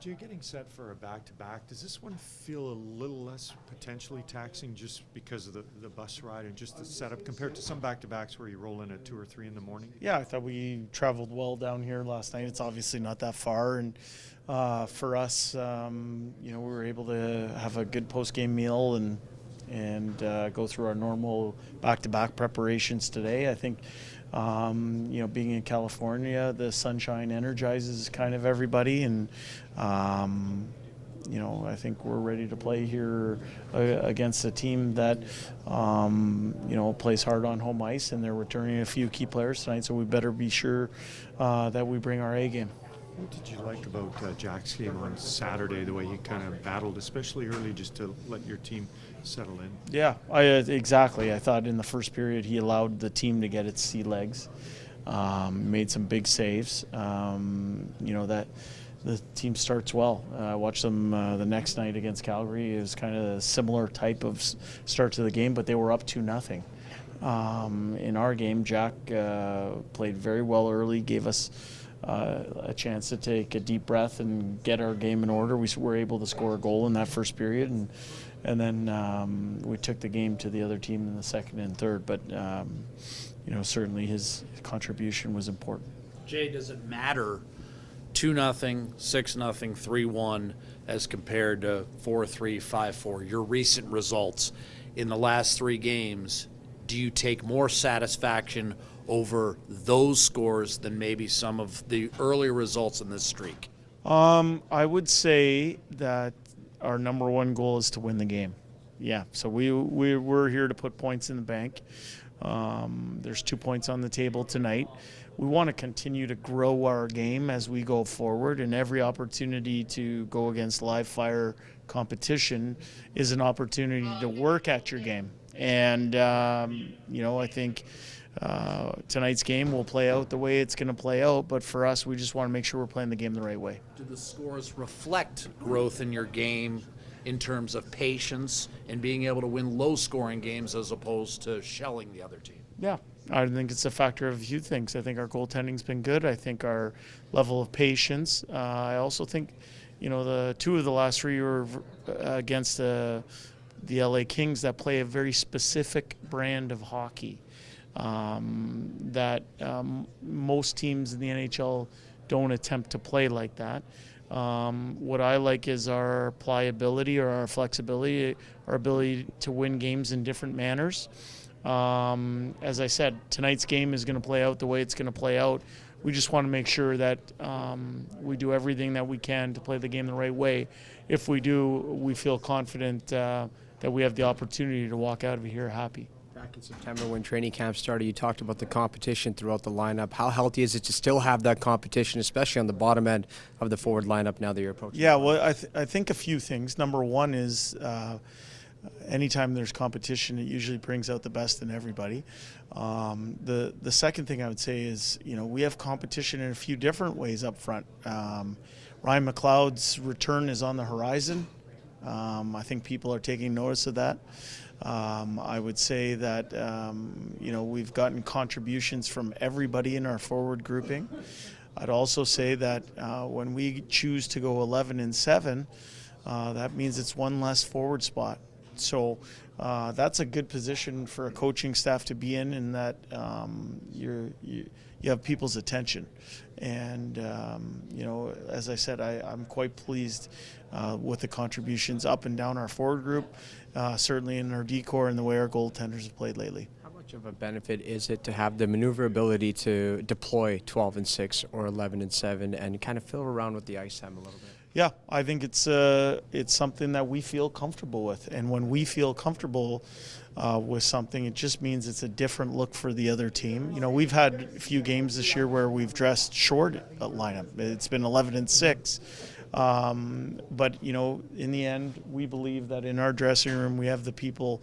Jay, getting set for a back-to-back, does this one feel a little less potentially taxing just because of the bus ride and just the setup compared to some back-to-backs where you roll in at 2 or 3 in the morning? Yeah, I thought we traveled well down here last night. It's obviously not that far, and for us, we were able to have a good post-game meal and go through our normal back-to-back preparations today. I think, being in California, the sunshine energizes kind of everybody, and I think we're ready to play here against a team that, plays hard on home ice, and they're returning a few key players tonight, so we better be sure that we bring our A game. What did you like about Jack's game on Saturday, the way he kind of battled, especially early, just to let your team settle in? Yeah, exactly. I thought in the first period he allowed the team to get its sea legs, made some big saves. That the team starts well. I watched them the next night against Calgary. It was kind of a similar type of start to the game, but they were up 2-0. In our game, Jack played very well early, gave us a chance to take a deep breath and get our game in order. We were able to score a goal in that first period, and then we took the game to the other team in the second and third. But certainly his contribution was important. Jay, does it matter 2-0, 6-0, 3-1 as compared to 4-3, 5-4? Your recent results in the last 3 games, do you take more satisfaction over those scores than maybe some of the earlier results in this streak? I would say that our number one goal is to win the game. Yeah, so we're here to put points in the bank. There's 2 points on the table tonight. We want to continue to grow our game as we go forward, and every opportunity to go against live fire competition is an opportunity to work at your game. And, I think tonight's game will play out the way it's going to play out, but for us, we just want to make sure we're playing the game the right way. Do the scores reflect growth in your game in terms of patience and being able to win low-scoring games as opposed to shelling the other team? Yeah, I think it's a factor of a few things. I think our goaltending's been good. I think our level of patience. I also think, the 2 of the last 3 were against the LA Kings that play a very specific brand of hockey that most teams in the NHL don't attempt to play like that. What I like is our pliability or our flexibility, our ability to win games in different manners. As I said, tonight's game is going to play out the way it's going to play out. We just want to make sure that we do everything that we can to play the game the right way. If we do, we feel confident that we have the opportunity to walk out of here happy. Back in September when training camp started, you talked about the competition throughout the lineup. How healthy is it to still have that competition, especially on the bottom end of the forward lineup now that you're approaching? Yeah, well, I think a few things. Number one is anytime there's competition, it usually brings out the best in everybody. The second thing I would say is, we have competition in a few different ways up front. Ryan McLeod's return is on the horizon. I think people are taking notice of that. I would say that, we've gotten contributions from everybody in our forward grouping. I'd also say that when we choose to go 11-7, that means it's one less forward spot. So that's a good position for a coaching staff to be in that you have people's attention. And, as I said, I'm quite pleased with the contributions up and down our forward group, certainly in our D-core and the way our goaltenders have played lately. How much of a benefit is it to have the maneuverability to deploy 12-6 or 11-7 and kind of fill around with the ice time a little bit? Yeah, I think it's something that we feel comfortable with, and when we feel comfortable with something, it just means it's a different look for the other team. We've had a few games this year where we've dressed short lineup. It's been 11-6, but in the end, we believe that in our dressing room we have the people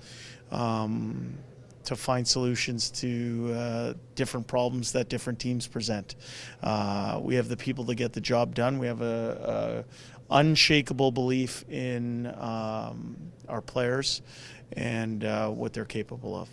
to find solutions to different problems that different teams present. We have the people to get the job done. We have a unshakable belief in our players and what they're capable of.